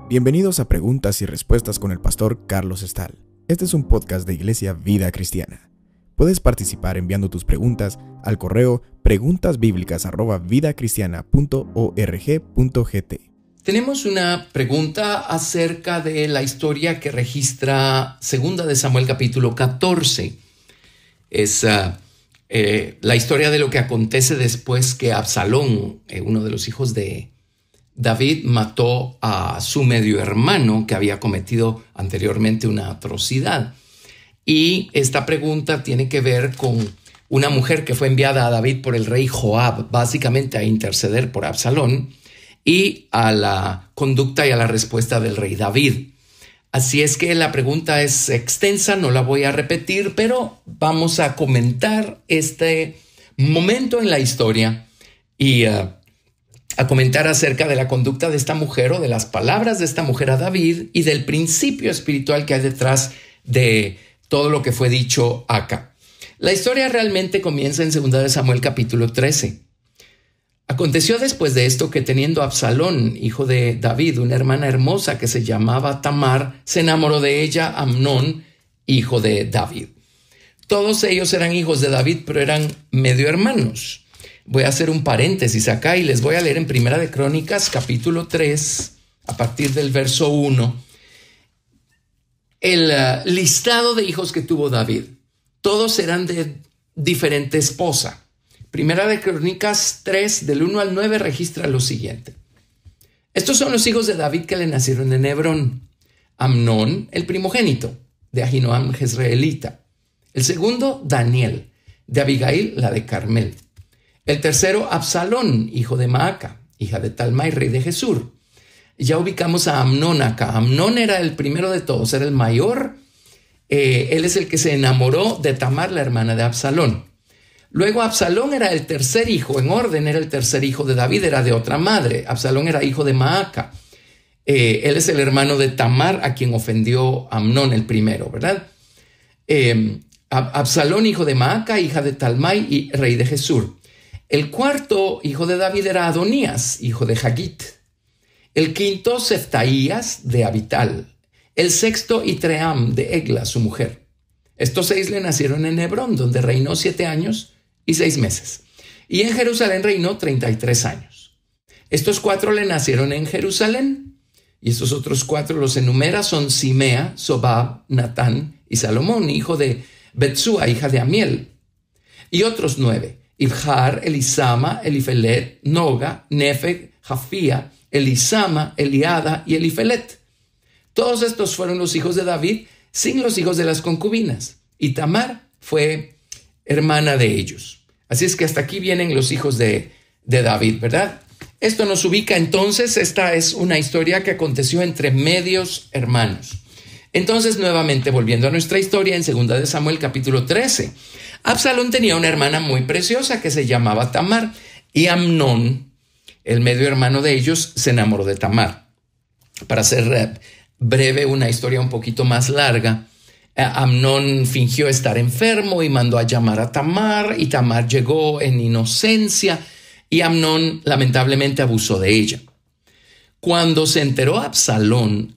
Bienvenidos a Preguntas y Respuestas con el pastor Carlos Estal. Este es un podcast de Iglesia Vida Cristiana. Puedes participar enviando tus preguntas al correo preguntasbiblicas@vidacristiana.org.gt. Tenemos una pregunta acerca de la historia que registra 2 de Samuel capítulo 14. Es la historia de lo que acontece después que Absalón, uno de los hijos de David, mató a su medio hermano que había cometido anteriormente una atrocidad. Y esta pregunta tiene que ver con una mujer que fue enviada a David por el rey Joab, básicamente a interceder por Absalón, y a la conducta y a la respuesta del rey David. Así es que la pregunta es extensa, no la voy a repetir, pero vamos a comentar este momento en la historia y a comentar acerca de la conducta de esta mujer o de las palabras de esta mujer a David y del principio espiritual que hay detrás de todo lo que fue dicho acá. La historia realmente comienza en 2 de Samuel capítulo 13. Aconteció después de esto que teniendo Absalón, hijo de David, una hermana hermosa que se llamaba Tamar, se enamoró de ella Amnón, hijo de David. Todos ellos eran hijos de David, pero eran medio hermanos. Voy a hacer un paréntesis acá y les voy a leer en Primera de Crónicas, capítulo 3, a partir del verso 1, el listado de hijos que tuvo David. Todos eran de diferente esposa. Primera de Crónicas 3, del 1 al 9, registra lo siguiente. Estos son los hijos de David que le nacieron en Hebrón. Amnón, el primogénito, de Ahinoam jezreelita. El segundo, Daniel, de Abigail, la de Carmel. El tercero, Absalón, hijo de Maaca, hija de Talmai, rey de Gesur. Ya ubicamos a Amnón acá. Amnón era el primero de todos, era el mayor. Él es el que se enamoró de Tamar, la hermana de Absalón. Luego Absalón era el tercer hijo, en orden era el tercer hijo de David, era de otra madre. Absalón era hijo de Maaca. Él es el hermano de Tamar, a quien ofendió Amnón el primero, ¿verdad? Absalón, hijo de Maaca, hija de Talmai y rey de Gesur. El cuarto hijo de David era Adonías, hijo de Hagit. El quinto, Seftaías, de Abital. El sexto, Itream, de Egla, su mujer. Estos 6 le nacieron en Hebrón, donde reinó 7 años y 6 meses. Y en Jerusalén reinó 33 años. Estos 4 le nacieron en Jerusalén. Y estos otros 4 los enumera, son Simea, Sobab, Natán y Salomón, hijo de Betsúa, hija de Amiel. Y otros 9. Ibjar, Elisama, Elifelet, Noga, Nefeg, Jafía, Elisama, Eliada y Elifelet. Todos estos fueron los hijos de David, sin los hijos de las concubinas. Y Tamar fue hermana de ellos. Así es que hasta aquí vienen los hijos de David, ¿verdad? Esto nos ubica entonces, esta es una historia que aconteció entre medios hermanos. Entonces, nuevamente, volviendo a nuestra historia, en 2 de Samuel capítulo 13, Absalón tenía una hermana muy preciosa que se llamaba Tamar, y Amnón, el medio hermano de ellos, se enamoró de Tamar. Para hacer breve una historia un poquito más larga, Amnón fingió estar enfermo y mandó a llamar a Tamar, y Tamar llegó en inocencia, y Amnón lamentablemente abusó de ella. Cuando se enteró Absalón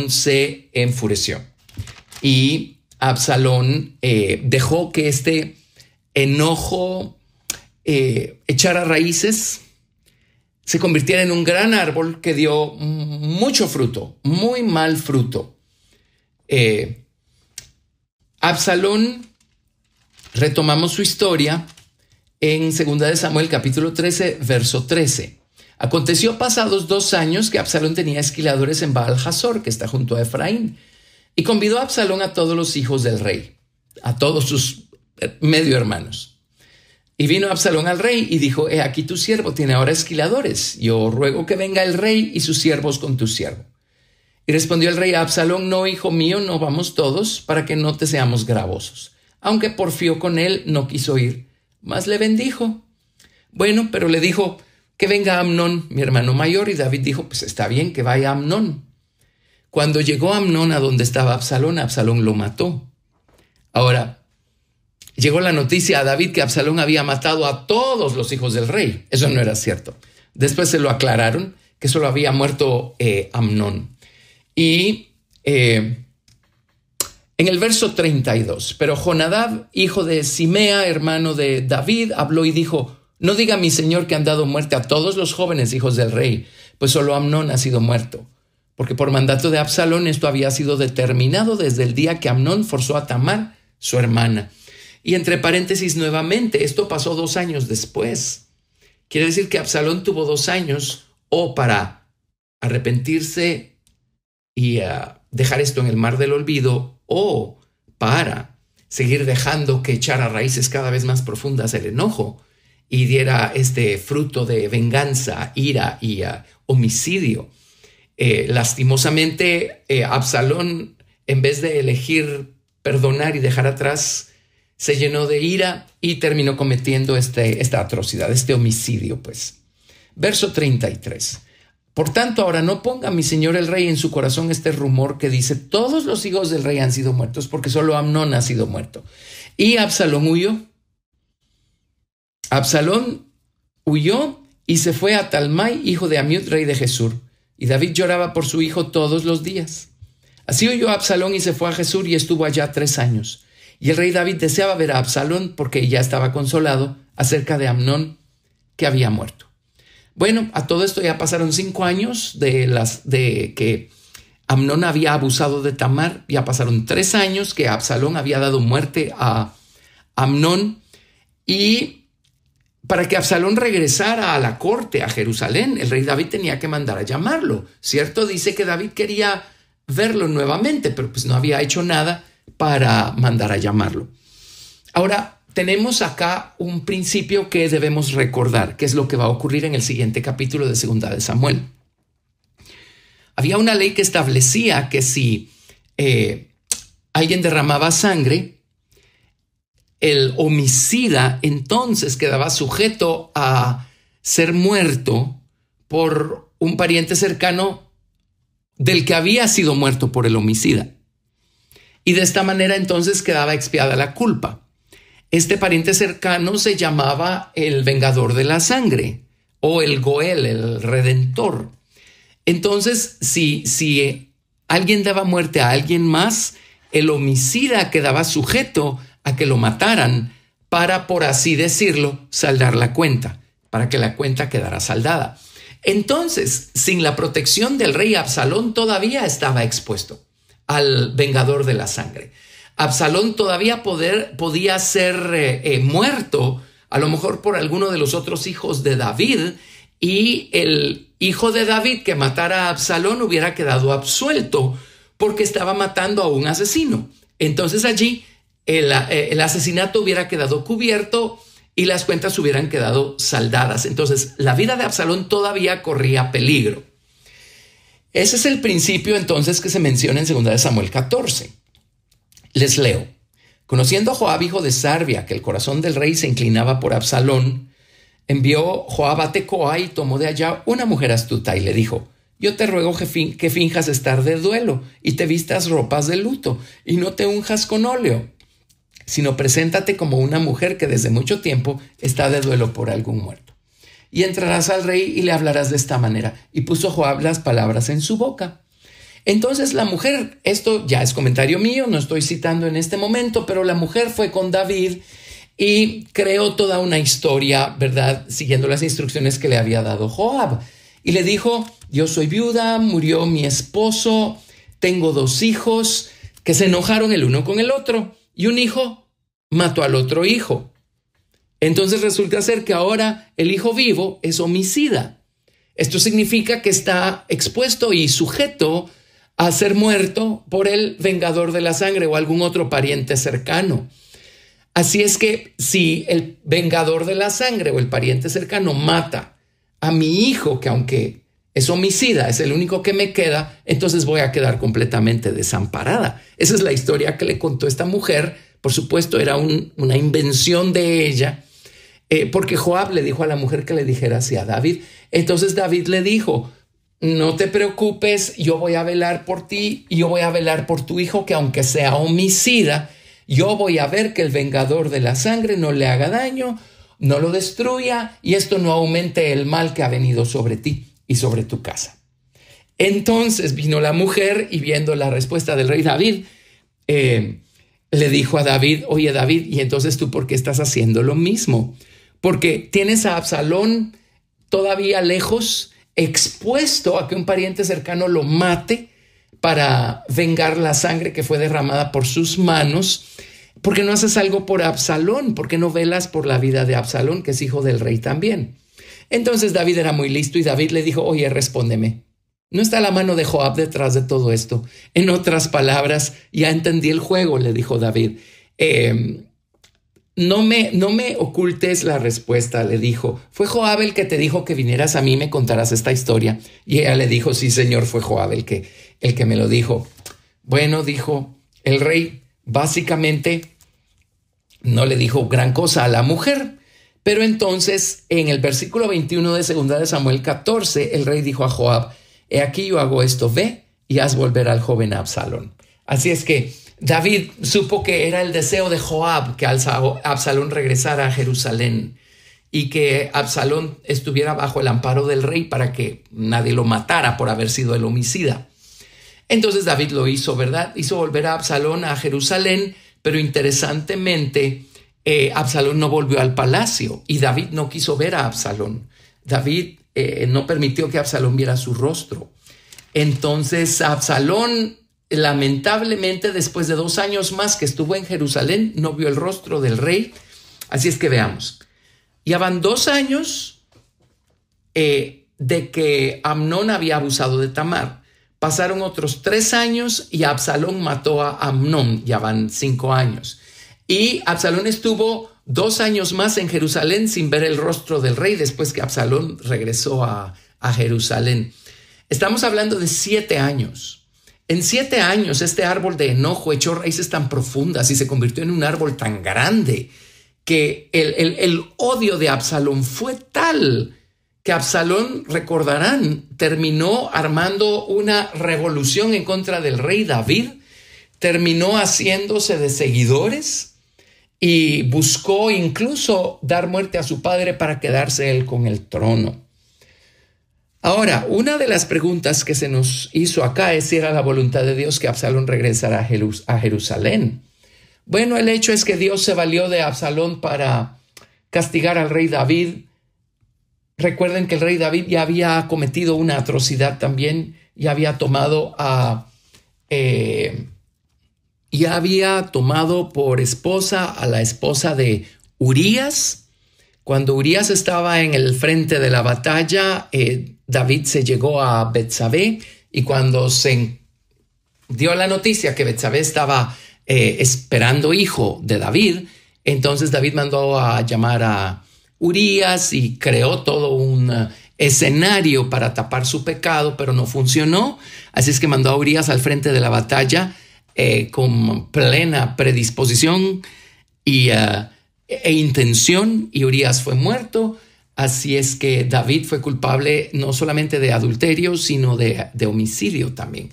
se enfureció y Absalón dejó que este enojo echara raíces, se convirtiera en un gran árbol que dio mucho fruto, muy mal fruto. Absalón, retomamos su historia en 2 de Samuel capítulo 13, verso 13. Aconteció pasados 2 años que Absalón tenía esquiladores en Baal Hazor, que está junto a Efraín, y convidó a Absalón a todos los hijos del rey, a todos sus medio hermanos. Y vino Absalón al rey y dijo: he aquí tu siervo tiene ahora esquiladores, yo ruego que venga el rey y sus siervos con tu siervo. Y respondió el rey a Absalón: no, hijo mío, no vamos todos, para que no te seamos gravosos. Aunque porfió con él, no quiso ir, mas le bendijo. Bueno, pero le dijo que venga Amnón, mi hermano mayor, y David dijo: pues está bien que vaya Amnón. Cuando llegó Amnón a donde estaba Absalón, Absalón lo mató. Ahora, llegó la noticia a David que Absalón había matado a todos los hijos del rey. Eso no era cierto. Después se lo aclararon que solo había muerto Amnón. Y en el verso 32, pero Jonadab, hijo de Simea, hermano de David, habló y dijo: no diga mi señor que han dado muerte a todos los jóvenes hijos del rey, pues solo Amnón ha sido muerto. Porque por mandato de Absalón esto había sido determinado desde el día que Amnón forzó a Tamar, su hermana. Y entre paréntesis nuevamente, esto pasó 2 años después. Quiere decir que Absalón tuvo 2 años o para arrepentirse y dejar esto en el mar del olvido, o para seguir dejando que echara raíces cada vez más profundas el enojo y diera este fruto de venganza, ira y homicidio. Lastimosamente, Absalón, en vez de elegir perdonar y dejar atrás, se llenó de ira y terminó cometiendo esta atrocidad, este homicidio, pues. Verso 33. Por tanto, ahora no ponga mi señor el rey en su corazón este rumor que dice: todos los hijos del rey han sido muertos, porque solo Amnón ha sido muerto. Y Absalón huyó. Absalón huyó y se fue a Talmai, hijo de Amiud, rey de Gesur. Y David lloraba por su hijo todos los días. Así huyó Absalón y se fue a Gesur y estuvo allá 3 años. Y el rey David deseaba ver a Absalón porque ya estaba consolado acerca de Amnón, que había muerto. Bueno, a todo esto ya pasaron 5 años de que Amnón había abusado de Tamar. Ya pasaron 3 años que Absalón había dado muerte a Amnón. Y para que Absalón regresara a la corte, a Jerusalén, el rey David tenía que mandar a llamarlo. Cierto, dice que David quería verlo nuevamente, pero pues no había hecho nada para mandar a llamarlo. Ahora, tenemos acá un principio que debemos recordar, que es lo que va a ocurrir en el siguiente capítulo de 2 de Samuel. Había una ley que establecía que si alguien derramaba sangre, el homicida entonces quedaba sujeto a ser muerto por un pariente cercano del que había sido muerto por el homicida. Y de esta manera entonces quedaba expiada la culpa. Este pariente cercano se llamaba el vengador de la sangre o el Goel, el redentor. Entonces, si alguien daba muerte a alguien más, el homicida quedaba sujeto a que lo mataran para, por así decirlo, saldar la cuenta, para que la cuenta quedara saldada. Entonces, sin la protección del rey, Absalón todavía estaba expuesto al vengador de la sangre. Absalón todavía podía ser muerto, a lo mejor por alguno de los otros hijos de David, y el hijo de David que matara a Absalón hubiera quedado absuelto porque estaba matando a un asesino. Entonces allí el asesinato hubiera quedado cubierto y las cuentas hubieran quedado saldadas. Entonces la vida de Absalón todavía corría peligro. Ese es el principio entonces que se menciona en 2 de Samuel 14. Les leo. Conociendo a Joab, hijo de Sarvia, que el corazón del rey se inclinaba por Absalón, envió Joab a Tecoa y tomó de allá una mujer astuta y le dijo: yo te ruego que finjas estar de duelo y te vistas ropas de luto y no te unjas con óleo, sino preséntate como una mujer que desde mucho tiempo está de duelo por algún muerto. Y entrarás al rey y le hablarás de esta manera. Y puso Joab las palabras en su boca. Entonces la mujer, esto ya es comentario mío, no estoy citando en este momento, pero la mujer fue con David y creó toda una historia, ¿verdad?, siguiendo las instrucciones que le había dado Joab. Y le dijo: yo soy viuda, murió mi esposo, tengo 2 hijos que se enojaron el uno con el otro y un hijo mató al otro hijo. Entonces resulta ser que ahora el hijo vivo es homicida. Esto significa que está expuesto y sujeto a ser muerto por el vengador de la sangre o algún otro pariente cercano. Así es que si el vengador de la sangre o el pariente cercano mata a mi hijo, que aunque es homicida, es el único que me queda, entonces voy a quedar completamente desamparada. Esa es la historia que le contó esta mujer. Por supuesto, era una invención de ella, porque Joab le dijo a la mujer que le dijera así a David. Entonces David le dijo: no te preocupes, yo voy a velar por ti y yo voy a velar por tu hijo, que aunque sea homicida, Yo voy a ver que el vengador de la sangre no le haga daño, no lo destruya y esto no aumente el mal que ha venido sobre ti y sobre tu casa. Entonces vino la mujer y viendo la respuesta del rey David, le dijo a David, oye David, ¿y entonces tú por qué estás haciendo lo mismo? Porque tienes a Absalón todavía lejos, expuesto a que un pariente cercano lo mate para vengar la sangre que fue derramada por sus manos. ¿Por qué no haces algo por Absalón? ¿Por qué no velas por la vida de Absalón, que es hijo del rey también? Entonces David era muy listo y David le dijo, oye, respóndeme. ¿No está la mano de Joab detrás de todo esto? En otras palabras, ya entendí el juego, le dijo David. No me ocultes la respuesta, le dijo. ¿Fue Joab el que te dijo que vinieras a mí y me contaras esta historia? Y ella le dijo, sí, señor, fue Joab el que me lo dijo. Bueno, dijo el rey, básicamente no le dijo gran cosa a la mujer. Pero entonces, en el versículo 21 de 2 de Samuel 14, el rey dijo a Joab, he aquí yo hago esto, ve y haz volver al joven Absalón. Así es que David supo que era el deseo de Joab que Absalón regresara a Jerusalén y que Absalón estuviera bajo el amparo del rey para que nadie lo matara por haber sido el homicida. Entonces David lo hizo, ¿verdad? Hizo volver a Absalón a Jerusalén, pero interesantemente Absalón no volvió al palacio y David no quiso ver a Absalón. David no permitió que Absalón viera su rostro. Entonces Absalón, lamentablemente, después de 2 años más que estuvo en Jerusalén, no vio el rostro del rey. Así es que veamos. Ya van 2 años de que Amnón había abusado de Tamar. Pasaron otros 3 años y Absalón mató a Amnón. Ya van 5 años. Y Absalón estuvo 2 años más en Jerusalén sin ver el rostro del rey después que Absalón regresó a Jerusalén. Estamos hablando de 7 años. En 7 años este árbol de enojo echó raíces tan profundas y se convirtió en un árbol tan grande que el odio de Absalón fue tal que Absalón, recordarán, terminó armando una revolución en contra del rey David, terminó haciéndose de seguidores y buscó incluso dar muerte a su padre para quedarse él con el trono. Ahora, una de las preguntas que se nos hizo acá es si era la voluntad de Dios que Absalón regresara a Jerusalén. Bueno, el hecho es que Dios se valió de Absalón para castigar al rey David. Recuerden que el rey David ya había cometido una atrocidad también, ya había tomado por esposa a la esposa de Urías. Cuando Urías estaba en el frente de la batalla, David se llegó a Betsabé y cuando se dio la noticia que Betsabé estaba esperando hijo de David, entonces David mandó a llamar a Urías y creó todo un escenario para tapar su pecado, pero no funcionó. Así es que mandó a Urías al frente de la batalla con plena predisposición e intención, y Urías fue muerto. Así es que David fue culpable no solamente de adulterio, sino de homicidio también.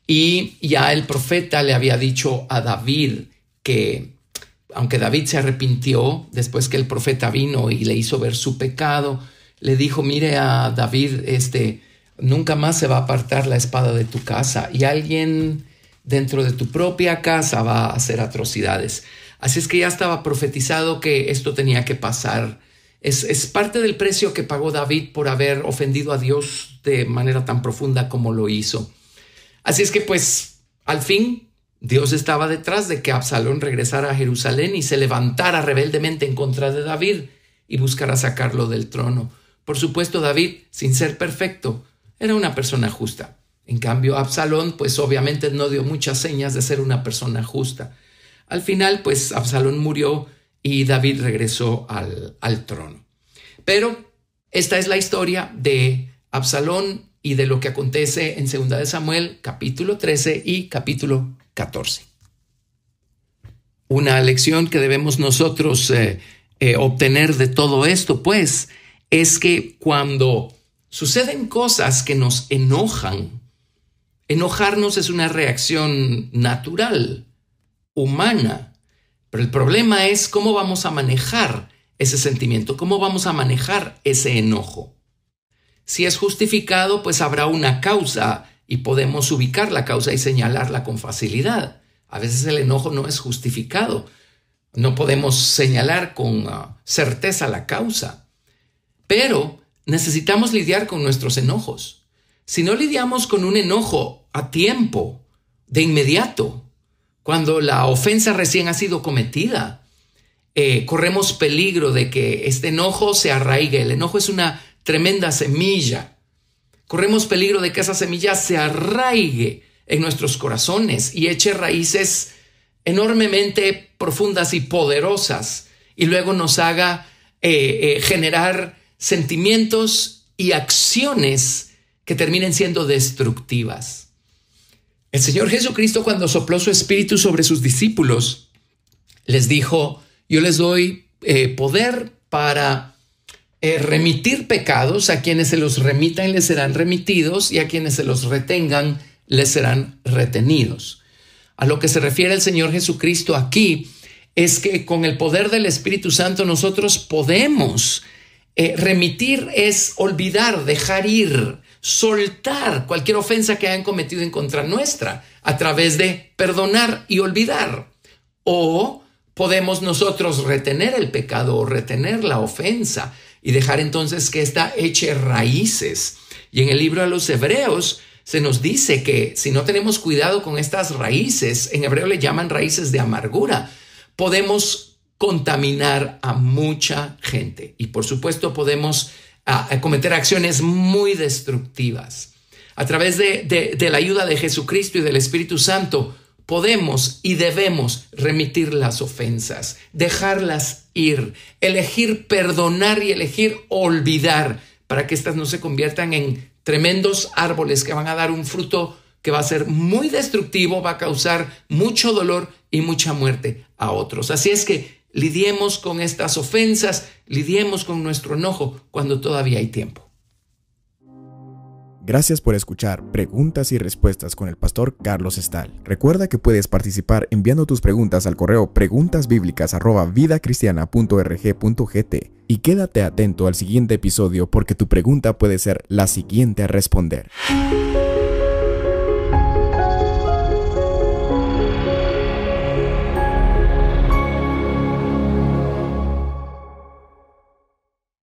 Y ya el profeta le había dicho a David que, aunque David se arrepintió después que el profeta vino y le hizo ver su pecado, le dijo, mire a David, nunca más se va a apartar la espada de tu casa y alguien dentro de tu propia casa va a hacer atrocidades. Así es que ya estaba profetizado que esto tenía que pasar. Es parte del precio que pagó David por haber ofendido a Dios de manera tan profunda como lo hizo. Así es que pues al fin Dios estaba detrás de que Absalón regresara a Jerusalén y se levantara rebeldemente en contra de David y buscara sacarlo del trono. Por supuesto, David, sin ser perfecto, era una persona justa. En cambio, Absalón, pues obviamente no dio muchas señas de ser una persona justa. Al final, pues Absalón murió y David regresó al trono. Pero esta es la historia de Absalón y de lo que acontece en 2 de Samuel, capítulo 13 y capítulo 14. Una lección que debemos nosotros obtener de todo esto, pues, es que cuando suceden cosas que nos enojan, enojarnos es una reacción natural, humana. Pero el problema es cómo vamos a manejar ese sentimiento, cómo vamos a manejar ese enojo. Si es justificado, pues habrá una causa y podemos ubicar la causa y señalarla con facilidad. A veces el enojo no es justificado. No podemos señalar con certeza la causa. Pero necesitamos lidiar con nuestros enojos. Si no lidiamos con un enojo a tiempo, de inmediato, cuando la ofensa recién ha sido cometida, corremos peligro de que este enojo se arraigue. El enojo es una tremenda semilla. Corremos peligro de que esa semilla se arraigue en nuestros corazones y eche raíces enormemente profundas y poderosas y luego nos haga generar sentimientos y acciones que terminen siendo destructivas. El Señor Jesucristo, cuando sopló su espíritu sobre sus discípulos, les dijo: yo les doy poder para remitir pecados. A quienes se los remitan les serán remitidos y a quienes se los retengan les serán retenidos. A lo que se refiere el Señor Jesucristo aquí es que con el poder del Espíritu Santo nosotros podemos remitir, es olvidar, dejar ir, soltar cualquier ofensa que hayan cometido en contra nuestra a través de perdonar y olvidar. O podemos nosotros retener el pecado o retener la ofensa y dejar entonces que ésta eche raíces. Y en el libro de los Hebreos se nos dice que si no tenemos cuidado con estas raíces, en hebreo le llaman raíces de amargura, podemos contaminar a mucha gente y por supuesto podemos cometer acciones muy destructivas. A través de la ayuda de Jesucristo y del Espíritu Santo podemos y debemos remitir las ofensas, dejarlas ir, elegir perdonar y elegir olvidar para que éstas no se conviertan en tremendos árboles que van a dar un fruto que va a ser muy destructivo, va a causar mucho dolor y mucha muerte a otros. Así es que lidiemos con estas ofensas, lidiemos con nuestro enojo cuando todavía hay tiempo. Gracias por escuchar Preguntas y Respuestas con el pastor Carlos Estal. Recuerda que puedes participar enviando tus preguntas al correo preguntasbiblicas@vidacristiana.org.gt y quédate atento al siguiente episodio porque tu pregunta puede ser la siguiente a responder.